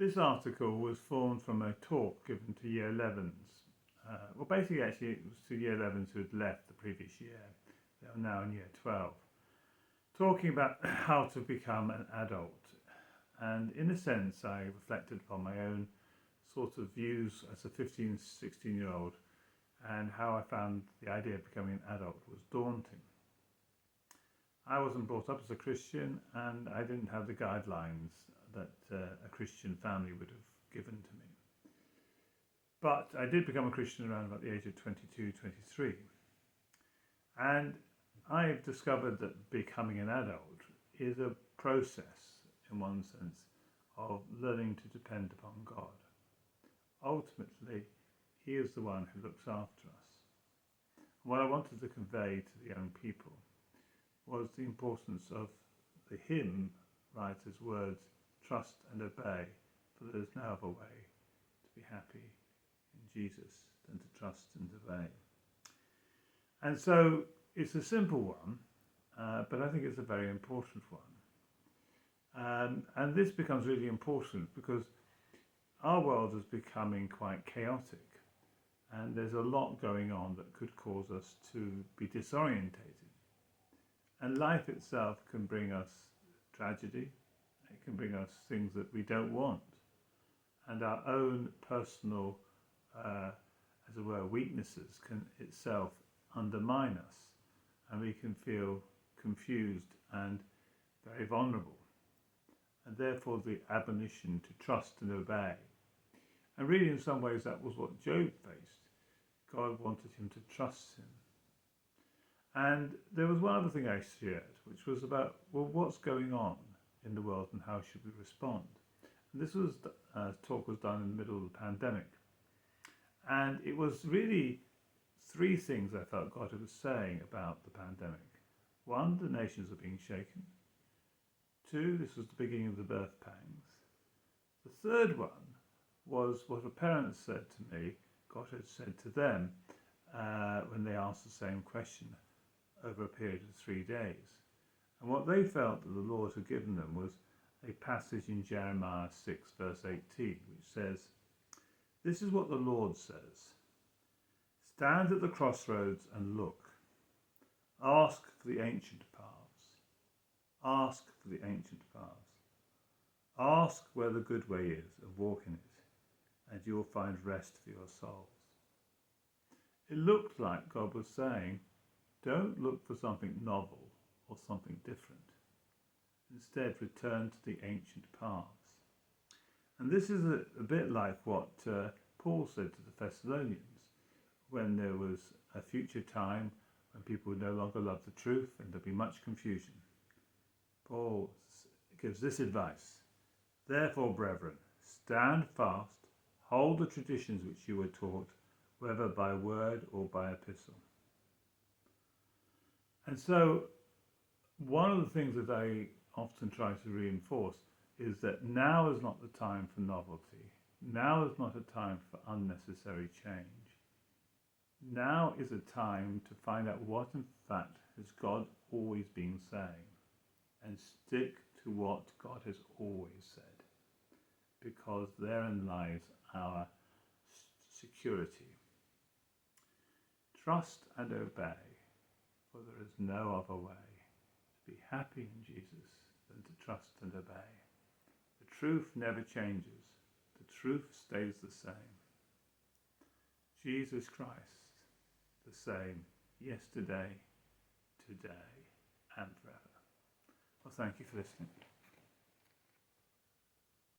This article was formed from a talk given to Year 11s. Actually, it was to Year 11s who had left the previous year. They are now in Year 12. Talking about how to become an adult. And in a sense, I reflected upon my own sort of views as a 15, 16-year-old and how I found the idea of becoming an adult was daunting. I wasn't brought up as a Christian and I didn't have the guidelines that a Christian family would have given to me. But I did become a Christian around about the age of 22, 23. And I've discovered that becoming an adult is a process, in one sense, of learning to depend upon God. Ultimately, He is the one who looks after us. What I wanted to convey to the young people was the importance of the hymn writer's words, trust and obey, for there is no other way to be happy in Jesus than to trust and obey. And so it's a simple one, but I think it's a very important one. And this becomes really important because our world is becoming quite chaotic and there's a lot going on that could cause us to be disorientated. And life itself can bring us tragedy, it can bring us things that we don't want. And our own personal, as it were, weaknesses can itself undermine us. And we can feel confused and very vulnerable. And therefore the admonition to trust and obey. And really in some ways that was what Job faced. God wanted him to trust him. And there was one other thing I shared, which was about, well, what's going on in the world and how should we respond? And this was, talk was done in the middle of the pandemic. And it was really three things I felt God was saying about the pandemic. One, the nations are being shaken. Two, this was the beginning of the birth pangs. The third one was what a parent said to me, God had said to them when they asked the same question over a period of 3 days. And what they felt that the Lord had given them was a passage in Jeremiah 6 verse 18, which says, "This is what the Lord says, stand at the crossroads and look. Ask for the ancient paths. Ask for the ancient paths. Ask where the good way is and walk in it, and you will find rest for your souls." It looked like God was saying, don't look for something novel or something different. Instead, return to the ancient paths. And this is a bit like what Paul said to the Thessalonians when there was a future time when people would no longer love the truth and there'd be much confusion. Paul gives this advice, "Therefore, brethren, stand fast, hold the traditions which you were taught, whether by word or by epistle." And so one of the things that I often try to reinforce is that now is not the time for novelty. Now is not a time for unnecessary change. Now is a time to find out what in fact has God always been saying and stick to what God has always said, because therein lies our security. Trust and obey, for there is no other way to be happy in Jesus than to trust and obey. The truth never changes. The truth stays the same. Jesus Christ, the same yesterday, today, and forever. Well, thank you for listening.